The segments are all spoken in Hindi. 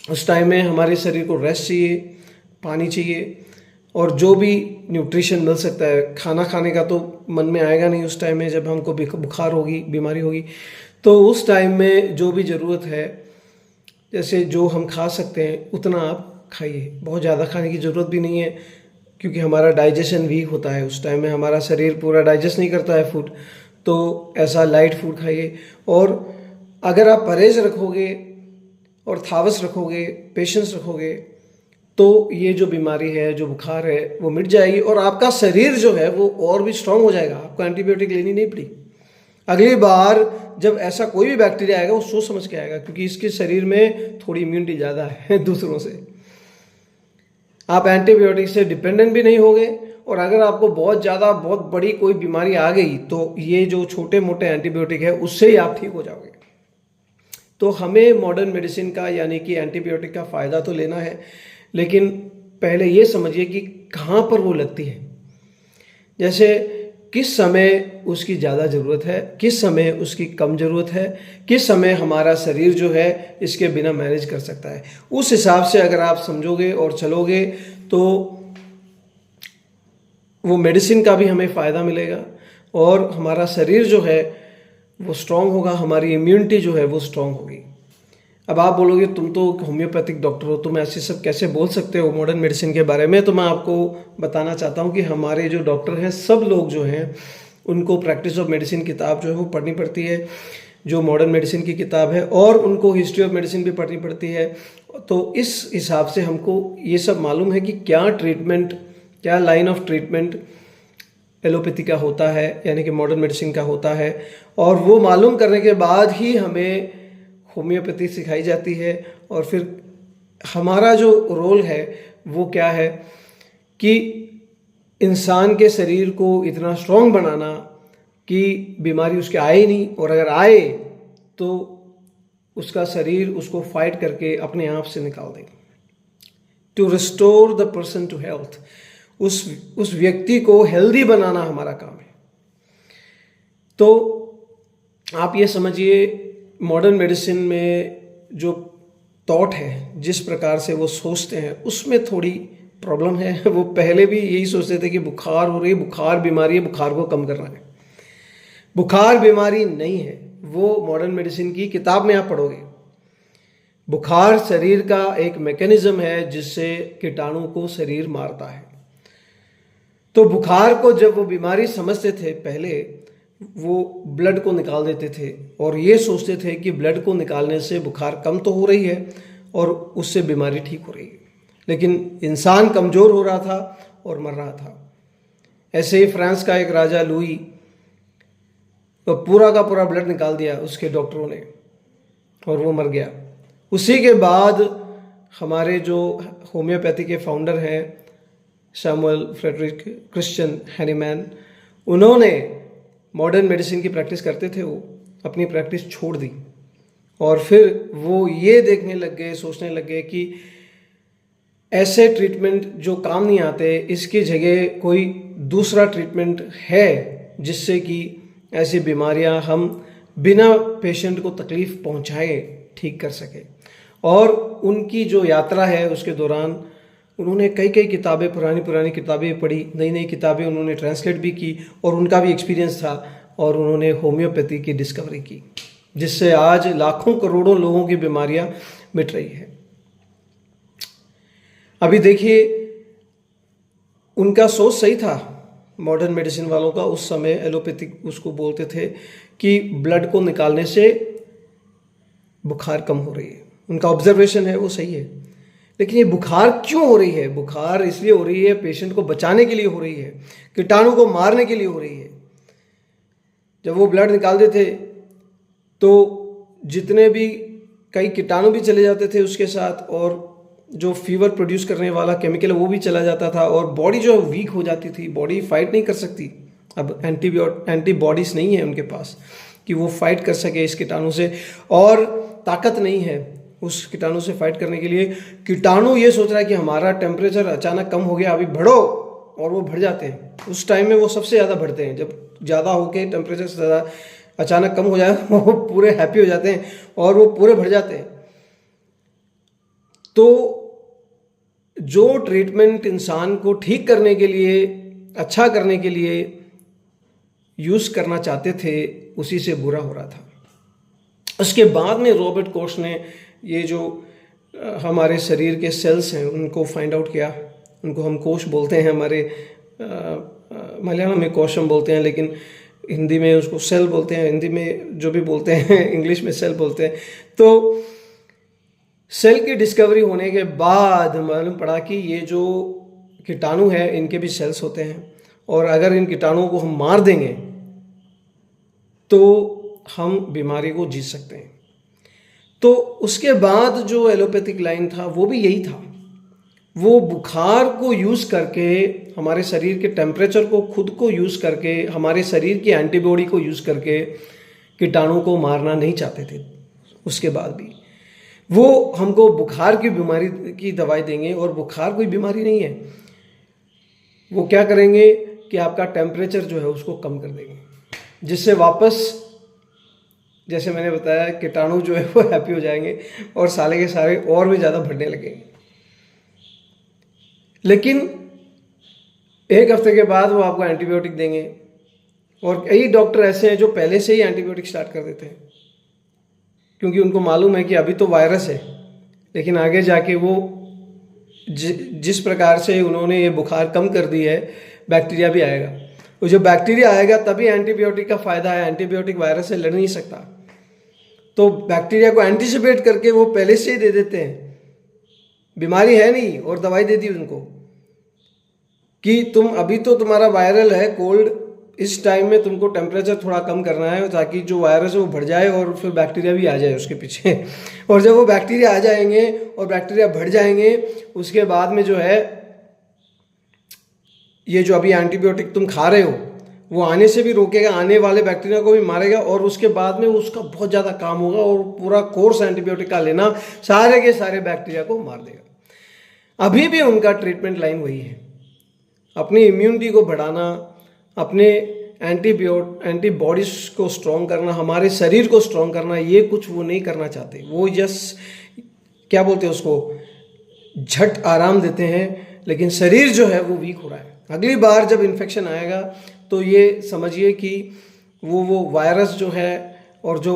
उस टाइम में हमारे शरीर को रेस्ट चाहिए, पानी चाहिए, और जो भी न्यूट्रिशन मिल सकता है। खाना खाने का तो मन में आएगा नहीं उस टाइम में, जब हमको बुखार होगी, बीमारी होगी। तो उस टाइम में जो भी ज़रूरत है, जैसे जो हम खा सकते हैं उतना आप खाइए। बहुत ज़्यादा खाने की ज़रूरत भी नहीं है, क्योंकि हमारा डाइजेशन वीक होता है उस टाइम में, हमारा शरीर पूरा डाइजेस्ट नहीं करता है फूड। तो ऐसा लाइट फूड खाइए। और अगर आप परहेज रखोगे और थावस रखोगे, पेशेंस रखोगे, तो ये जो बीमारी है, जो बुखार है, वो मिट जाएगी और आपका शरीर जो है वो और भी स्ट्रांग हो जाएगा। आपको एंटीबायोटिक लेनी नहीं पड़ी। अगली बार जब ऐसा कोई भी बैक्टीरिया आएगा वो सोच समझ के आएगा, क्योंकि इसके शरीर में थोड़ी इम्यूनिटी ज़्यादा है दूसरों से। आप एंटीबायोटिक से डिपेंडेंट भी नहीं होगे, और अगर आपको बहुत ज़्यादा बहुत बड़ी कोई बीमारी आ गई तो ये जो छोटे मोटे एंटीबायोटिक है उससे ही आप ठीक हो जाओगे। तो हमें मॉडर्न मेडिसिन का यानी कि एंटीबायोटिक का फ़ायदा तो लेना है, लेकिन पहले ये समझिए कि कहाँ पर वो लगती है। जैसे किस समय उसकी ज़्यादा ज़रूरत है, किस समय उसकी कम ज़रूरत है, किस समय हमारा शरीर जो है इसके बिना मैनेज कर सकता है। उस हिसाब से अगर आप समझोगे और चलोगे तो वो मेडिसिन का भी हमें फ़ायदा मिलेगा, और हमारा शरीर जो है वो स्ट्रांग होगा, हमारी इम्यूनिटी जो है वो स्ट्रांग होगी। अब आप बोलोगे तुम तो होम्योपैथिक डॉक्टर हो, तुम ऐसे सब कैसे बोल सकते हो मॉडर्न मेडिसिन के बारे में। तो मैं आपको बताना चाहता हूँ कि हमारे जो डॉक्टर हैं, सब लोग जो हैं उनको प्रैक्टिस ऑफ मेडिसिन किताब जो है वो पढ़नी पड़ती है, जो मॉडर्न मेडिसिन की किताब है, और उनको हिस्ट्री ऑफ मेडिसिन भी पढ़नी पड़ती है। तो इस हिसाब से हमको ये सब मालूम है कि क्या ट्रीटमेंट, क्या लाइन ऑफ ट्रीटमेंट एलोपैथी का होता है, यानी कि मॉडर्न मेडिसिन का होता है। और वो मालूम करने के बाद ही हमें होम्योपैथी सिखाई जाती है। और फिर हमारा जो रोल है वो क्या है कि इंसान के शरीर को इतना स्ट्रांग बनाना कि बीमारी उसके आए ही नहीं, और अगर आए तो उसका शरीर उसको फाइट करके अपने आप से निकाल दे। To restore the person to health, उस व्यक्ति को हेल्दी बनाना हमारा काम है। तो आप ये समझिए, मॉडर्न मेडिसिन में जो थॉट है, जिस प्रकार से वो सोचते हैं, उसमें थोड़ी प्रॉब्लम है। वो पहले भी यही सोचते थे कि बुखार हो रही है, बुखार बीमारी है, बुखार को कम करना है। बुखार बीमारी नहीं है, वो मॉडर्न मेडिसिन की किताब में आप पढ़ोगे। बुखार शरीर का एक मैकेनिज्म है जिससे कीटाणु को शरीर मारता है। तो बुखार को जब वो बीमारी समझते थे पहले, वो ब्लड को निकाल देते थे और ये सोचते थे कि ब्लड को निकालने से बुखार कम तो हो रही है और उससे बीमारी ठीक हो रही है, लेकिन इंसान कमज़ोर हो रहा था और मर रहा था। ऐसे ही फ्रांस का एक राजा लुई, तो पूरा का पूरा ब्लड निकाल दिया उसके डॉक्टरों ने और वो मर गया। उसी के बाद हमारे जो होम्योपैथी के फाउंडर हैं सैमुअल फ्रेडरिक क्रिश्चियन हैनीमैन, उन्होंने मॉडर्न मेडिसिन की प्रैक्टिस करते थे, वो अपनी प्रैक्टिस छोड़ दी और फिर वो ये देखने लग गए, सोचने लग गए कि ऐसे ट्रीटमेंट जो काम नहीं आते, इसकी जगह कोई दूसरा ट्रीटमेंट है जिससे कि ऐसी बीमारियां हम बिना पेशेंट को तकलीफ पहुंचाए ठीक कर सके। और उनकी जो यात्रा है उसके दौरान उन्होंने कई किताबें, पुरानी किताबें पढ़ी, नई किताबें उन्होंने ट्रांसलेट भी की, और उनका भी एक्सपीरियंस था और उन्होंने होम्योपैथी की डिस्कवरी की, जिससे आज लाखों करोड़ों लोगों की बीमारियां मिट रही है। अभी देखिए, उनका सोच सही था मॉडर्न मेडिसिन वालों का। उस समय एलोपैथिक उसको बोलते थे कि ब्लड को निकालने से बुखार कम हो रही है। उनका ऑब्जर्वेशन है वो सही है, लेकिन ये बुखार क्यों हो रही है? बुखार इसलिए हो रही है, पेशेंट को बचाने के लिए हो रही है, कीटाणु को मारने के लिए हो रही है। जब वो ब्लड निकालते थे तो जितने भी कई कीटाणु भी चले जाते थे उसके साथ, और जो फीवर प्रोड्यूस करने वाला केमिकल है वो भी चला जाता था, और बॉडी जो है वीक हो जाती थी, बॉडी फाइट नहीं कर सकती। अब एंटीबॉडीज नहीं है उनके पास कि वो फाइट कर सके इस कीटाणु से, और ताकत नहीं है उस कीटाणु से फाइट करने के लिए। कीटाणु ये सोच रहा है कि हमारा टेम्परेचर अचानक कम हो गया, अभी बढ़ो, और वो बढ़ जाते हैं। उस टाइम में वो सबसे ज़्यादा बढ़ते हैं, जब ज़्यादा होके टेम्परेचर से ज़्यादा अचानक कम हो जाए वो पूरे हैप्पी हो जाते हैं और वो पूरे बढ़ जाते हैं। तो जो ट्रीटमेंट इंसान को ठीक करने के लिए, अच्छा करने के लिए यूज़ करना चाहते थे, उसी से बुरा हो रहा था। उसके बाद में रॉबर्ट कोच ने ये जो हमारे शरीर के सेल्स हैं उनको फाइंड आउट किया। उनको हम कोश बोलते हैं, हमारे मलयालम में कोशम बोलते हैं, लेकिन हिंदी में उसको सेल बोलते हैं। हिंदी में जो भी बोलते हैं इंग्लिश में सेल बोलते हैं। तो सेल की डिस्कवरी होने के बाद मालूम पड़ा कि ये जो कीटाणु है इनके भी सेल्स होते हैं, और अगर इन कीटाणुओं को हम मार देंगे तो हम बीमारी को जीत सकते हैं। तो उसके बाद जो एलोपैथिक लाइन था वो भी यही था। वो बुखार को यूज़ करके, हमारे शरीर के टेम्परेचर को खुद को यूज़ करके, हमारे शरीर की एंटीबॉडी को यूज़ करके कीटाणु को मारना नहीं चाहते थे। उसके बाद भी वो हमको बुखार की बीमारी की दवाई देंगे, और बुखार कोई बीमारी नहीं है। वो क्या करेंगे कि आपका टेम्परेचर जो है उसको कम कर देंगे, जिससे वापस, जैसे मैंने बताया, कीटाणु जो है वो हैप्पी हो जाएंगे और सारे के सारे और भी ज़्यादा बढ़ने लगेंगे। लेकिन एक हफ्ते के बाद वो आपको एंटीबायोटिक देंगे, और कई डॉक्टर ऐसे हैं जो पहले से ही एंटीबायोटिक स्टार्ट कर देते हैं, क्योंकि उनको मालूम है कि अभी तो वायरस है, लेकिन आगे जाके वो जिस प्रकार से उन्होंने ये बुखार कम कर दी है, बैक्टीरिया भी आएगा। तो जब बैक्टीरिया आएगा तभी एंटीबायोटिक का फ़ायदा है। एंटीबायोटिक वायरस से लड़ नहीं सकता, तो बैक्टीरिया को एंटीसिपेट करके वो पहले से ही दे देते हैं। बीमारी है नहीं और दवाई दे दी उनको कि तुम अभी तो तुम्हारा वायरल है कोल्ड, इस टाइम में तुमको टेम्परेचर थोड़ा कम करना है ताकि जो वायरस है वो बढ़ जाए और फिर बैक्टीरिया भी आ जाए उसके पीछे। और जब वो बैक्टीरिया आ जाएंगे और बैक्टीरिया बढ़ जाएंगे, उसके बाद में जो है ये जो अभी एंटीबायोटिक तुम खा रहे हो वो आने से भी रोकेगा, आने वाले बैक्टीरिया को भी मारेगा, और उसके बाद में उसका बहुत ज़्यादा काम होगा और पूरा कोर्स एंटीबायोटिक का लेना सारे के सारे बैक्टीरिया को मार देगा। अभी भी उनका ट्रीटमेंट लाइन वही है, अपनी इम्यूनिटी को बढ़ाना, अपने एंटीबॉडीज को स्ट्रॉन्ग करना, हमारे शरीर को स्ट्रॉन्ग करना। ये कुछ वो नहीं करना चाहते। वो जस्ट क्या बोलते हैं उसको, झट आराम देते हैं, लेकिन शरीर जो है वो वीक हो रहा है। अगली बार जब इन्फेक्शन आएगा तो ये समझिए कि वो वायरस जो है और जो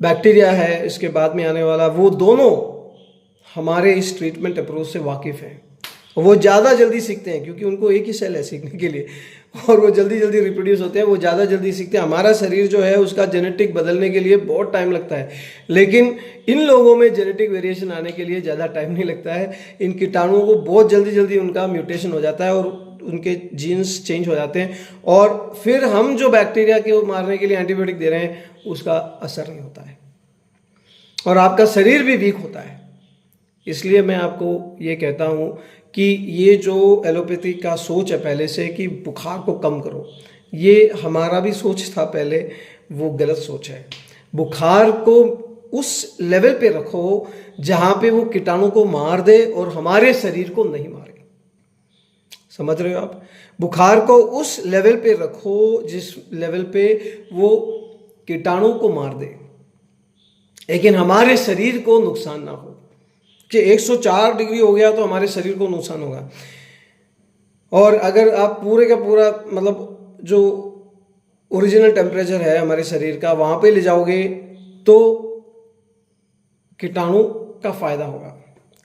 बैक्टीरिया है इसके बाद में आने वाला, वो दोनों हमारे इस ट्रीटमेंट अप्रोच से वाकिफ़ हैं। वो ज़्यादा जल्दी सीखते हैं क्योंकि उनको एक ही सेल है सीखने के लिए, और वो जल्दी जल्दी रिप्रोड्यूस होते हैं, वो ज़्यादा जल्दी सीखते हैं। हमारा शरीर जो है उसका जेनेटिक बदलने के लिए बहुत टाइम लगता है, लेकिन इन लोगों में जेनेटिक वेरिएशन आने के लिए ज़्यादा टाइम नहीं लगता है। इन कीटाणुओं को बहुत जल्दी जल्दी उनका म्यूटेशन हो जाता है और उनके जीन्स चेंज हो जाते हैं, और फिर हम जो बैक्टीरिया को मारने के लिए एंटीबायोटिक दे रहे हैं उसका असर नहीं होता है, और आपका शरीर भी वीक होता है। इसलिए मैं आपको ये कहता हूँ कि ये जो एलोपैथी का सोच है पहले से कि बुखार को कम करो, ये हमारा भी सोच था पहले, वो गलत सोच है। बुखार को उस लेवल पे रखो जहाँ पे वो कीटाणु को मार दे और हमारे शरीर को नहीं मारे। समझ रहे हो आप? बुखार को उस लेवल पे रखो जिस लेवल पे वो कीटाणु को मार दे, लेकिन हमारे शरीर को नुकसान ना हो। कि 104 डिग्री हो गया तो हमारे शरीर को नुकसान होगा, और अगर आप पूरे का पूरा मतलब जो ओरिजिनल टेम्परेचर है हमारे शरीर का वहाँ पे ले जाओगे तो कीटाणु का फ़ायदा होगा,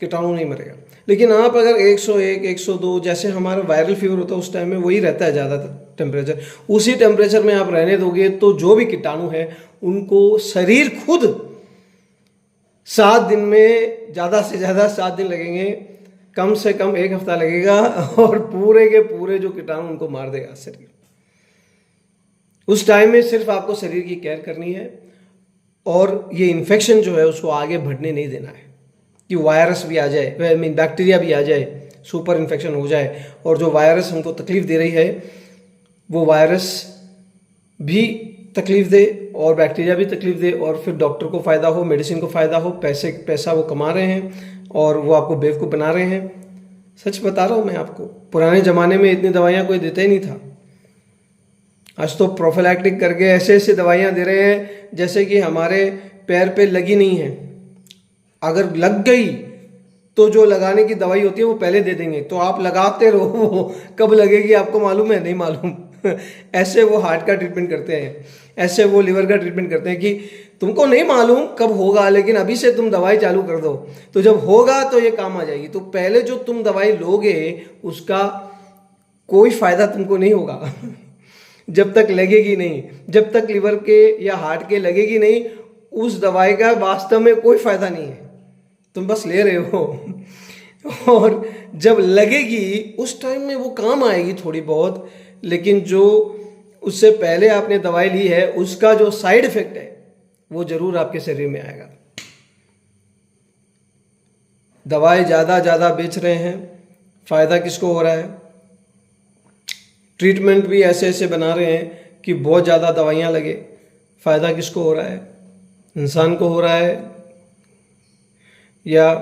कीटाणु नहीं मरेगा। लेकिन आप अगर 101, 102 जैसे हमारा वायरल फीवर होता है उस टाइम में वही रहता है ज़्यादा टेम्परेचर, उसी टेम्परेचर में आप रहने दोगे तो जो भी कीटाणु है उनको शरीर खुद 7 दिन में, ज़्यादा से ज़्यादा 7 दिन लगेंगे, कम से कम 1 हफ्ता लगेगा, और पूरे के पूरे जो कीटाणु उनको मार देगा शरीर। उस टाइम में सिर्फ आपको शरीर की केयर करनी है, और ये इन्फेक्शन जो है उसको आगे बढ़ने नहीं देना है कि वायरस भी आ जाए, आई मीन बैक्टीरिया भी आ जाए, सुपर इन्फेक्शन हो जाए, और जो वायरस हमको तकलीफ दे रही है वो वायरस भी तकलीफ दे और बैक्टीरिया भी तकलीफ दे, और फिर डॉक्टर को फ़ायदा हो, मेडिसिन को फ़ायदा हो, पैसा वो कमा रहे हैं और वो आपको बेवकूफ़ बना रहे हैं। सच बता रहा हूँ मैं आपको, पुराने ज़माने में इतनी दवाइयाँ कोई देता ही नहीं था। आज तो प्रोफिलैक्टिक करके ऐसे ऐसे दवाइयाँ दे रहे हैं जैसे कि हमारे पैर पे लगी नहीं है, अगर लग गई तो जो लगाने की दवाई होती है वो पहले दे देंगे, तो आप लगाते रहो, कब लगेगी आपको मालूम है? नहीं मालूम। ऐसे वो हार्ट का ट्रीटमेंट करते हैं, ऐसे वो लिवर का ट्रीटमेंट करते हैं कि तुमको नहीं मालूम कब होगा, लेकिन अभी से तुम दवाई चालू कर दो, तो जब होगा तो ये काम आ जाएगी। तो पहले जो तुम दवाई लोगे उसका कोई फायदा तुमको नहीं होगा जब तक लगेगी नहीं, जब तक लिवर के या हार्ट के लगेगी नहीं, उस दवाई का वास्तव में कोई फायदा नहीं है, तुम बस ले रहे हो। और जब लगेगी उस टाइम में वो काम आएगी थोड़ी बहुत, लेकिन जो उससे पहले आपने दवाई ली है उसका जो साइड इफेक्ट है वो जरूर आपके शरीर में आएगा। दवाई ज़्यादा बेच रहे हैं, फायदा किसको हो रहा है? ट्रीटमेंट भी ऐसे ऐसे बना रहे हैं कि बहुत ज़्यादा दवाइयाँ लगे, फायदा किसको हो रहा है? इंसान को हो रहा है या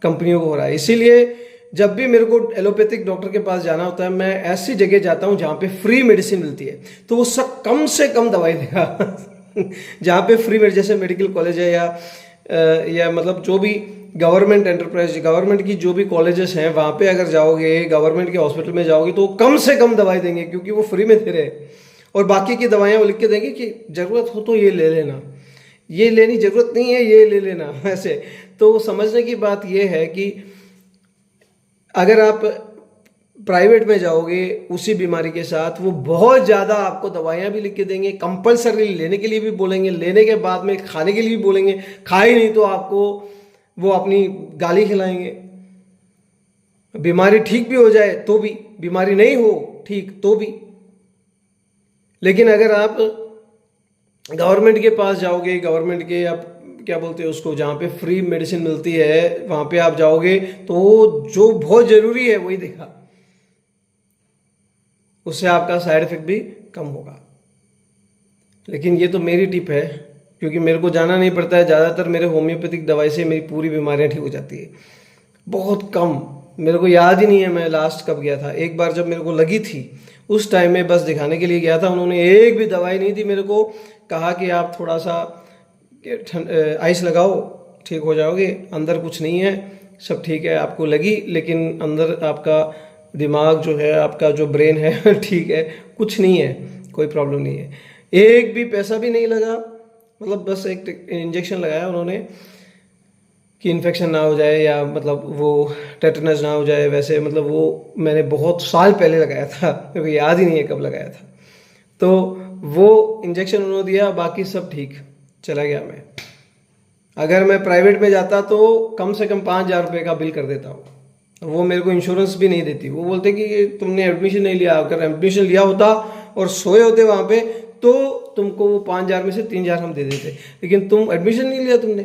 कंपनियों को हो रहा है? इसीलिए जब भी मेरे को एलोपैथिक डॉक्टर के पास जाना होता है, मैं ऐसी जगह जाता हूँ जहाँ पे फ्री मेडिसिन मिलती है, तो वो सब कम से कम दवाई देगा। जहाँ पे फ्री जैसे मेडिकल कॉलेज है या मतलब जो भी गवर्नमेंट एंटरप्राइज, गवर्नमेंट की जो भी कॉलेजेस हैं, वहाँ पे अगर जाओगे, गवर्नमेंट के हॉस्पिटल में जाओगे, तो कम से कम दवाई देंगे, क्योंकि वो फ्री में दे रहे हैं। और बाकी की दवाइयाँ वो लिख के देंगे कि ज़रूरत हो तो ये ले लेना, ये लेनी ज़रूरत नहीं है ये ले लेना, ऐसे। तो समझने की बात ये है कि अगर आप प्राइवेट में जाओगे उसी बीमारी के साथ, वो बहुत ज़्यादा आपको दवाइयाँ भी लिख के देंगे, कंपल्सरी लेने के लिए भी बोलेंगे, लेने के बाद में खाने के लिए भी बोलेंगे, खाए नहीं तो आपको वो अपनी गाली खिलाएंगे। बीमारी ठीक भी हो जाए तो भी, बीमारी नहीं हो ठीक तो भी। लेकिन अगर आप गवर्नमेंट के पास जाओगे, गवर्नमेंट के आप क्या बोलते हैं उसको, जहाँ पे फ्री मेडिसिन मिलती है, वहाँ पे आप जाओगे तो जो बहुत ज़रूरी है वही देखा, उससे आपका साइड इफेक्ट भी कम होगा। लेकिन ये तो मेरी टिप है, क्योंकि मेरे को जाना नहीं पड़ता है। ज़्यादातर मेरे होम्योपैथिक दवाई से मेरी पूरी बीमारियाँ ठीक हो जाती है, बहुत कम। मेरे को याद ही नहीं है मैं लास्ट कब गया था। एक बार जब मेरे को लगी थी उस टाइम में बस दिखाने के लिए गया था, उन्होंने एक भी दवाई नहीं दी मेरे को, कहा कि आप थोड़ा सा आइस लगाओ ठीक हो जाओगे, अंदर कुछ नहीं है, सब ठीक है। आपको लगी, लेकिन अंदर आपका दिमाग जो है, आपका जो ब्रेन है ठीक है, कुछ नहीं है, कोई प्रॉब्लम नहीं है। एक भी पैसा भी नहीं लगा, मतलब बस एक इंजेक्शन लगाया उन्होंने कि इन्फेक्शन ना हो जाए, या मतलब वो टेटनस ना हो जाए, वैसे मतलब वो मैंने बहुत साल पहले लगाया था, मेरे को याद ही नहीं है कब लगाया था। तो वो इंजेक्शन उन्होंने दिया, बाकी सब ठीक, चला गया मैं। अगर मैं प्राइवेट में जाता तो कम से कम 5,000 रुपये का बिल कर देता हूँ, वो मेरे को इंश्योरेंस भी नहीं देती। वो बोलते कि तुमने एडमिशन नहीं लिया, अगर एडमिशन लिया होता और सोए होते वहाँ पे तो तुमको वो 5,000 में से 3,000 हम दे देते, लेकिन तुम एडमिशन नहीं लिया तुमने,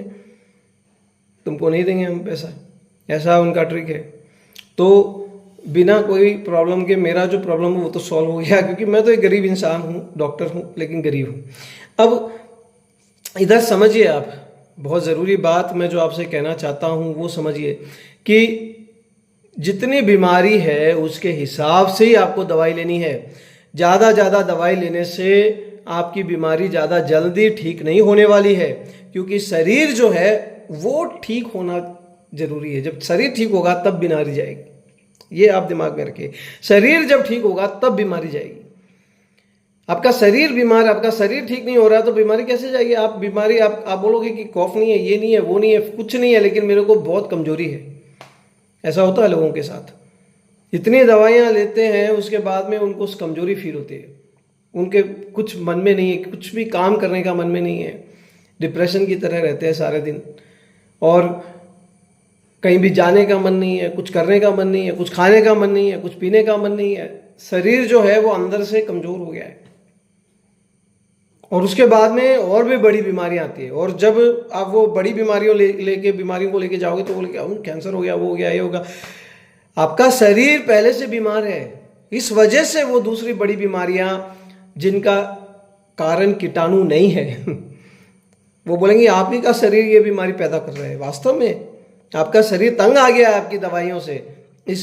तुमको नहीं देंगे हम पैसा। ऐसा उनका ट्रिक है। तो बिना कोई प्रॉब्लम के मेरा जो प्रॉब्लम है वो तो सॉल्व हो गया, क्योंकि मैं तो एक गरीब इंसान हूँ, डॉक्टर हूँ लेकिन गरीब हूँ। अब इधर समझिए आप, बहुत ज़रूरी बात मैं जो आपसे कहना चाहता हूँ वो समझिए कि जितनी बीमारी है उसके हिसाब से ही आपको दवाई लेनी है। ज़्यादा दवाई लेने से आपकी बीमारी ज़्यादा जल्दी ठीक नहीं होने वाली है, क्योंकि शरीर जो है वो ठीक होना जरूरी है। जब शरीर ठीक होगा तब बीमारी जाएगी, ये आप दिमाग में रखिए। शरीर जब ठीक होगा तब बीमारी जाएगी। आपका शरीर बीमार, आपका शरीर ठीक नहीं हो रहा तो बीमारी कैसे जाएगी? आप बीमारी आप बोलोगे कि कॉफ नहीं है, ये नहीं है, वो नहीं है, कुछ नहीं है, लेकिन मेरे को बहुत कमजोरी है। ऐसा होता है लोगों के साथ, इतनी दवाइयाँ लेते हैं उसके बाद में उनको कमजोरी फील होती है, उनके कुछ मन में नहीं है, कुछ भी काम करने का मन में नहीं है, डिप्रेशन की तरह रहते हैं सारे दिन, और कहीं भी जाने का मन नहीं है, कुछ करने का मन नहीं है, कुछ खाने का मन नहीं है, कुछ पीने का मन नहीं है। शरीर जो है वो अंदर से कमजोर हो गया है, और उसके बाद में और भी बड़ी बीमारियां आती है। और जब आप वो बड़ी बीमारियों बीमारियों को लेके जाओगे तो बोले कैंसर हो गया, वो हो गया, ये होगा। आपका शरीर पहले से बीमार है, इस वजह से वो दूसरी बड़ी बीमारियां जिनका कारण कीटाणु नहीं है वो बोलेंगे आप ही का शरीर ये बीमारी पैदा कर रहा है। वास्तव में आपका शरीर तंग आ गया है आपकी दवाइयों से,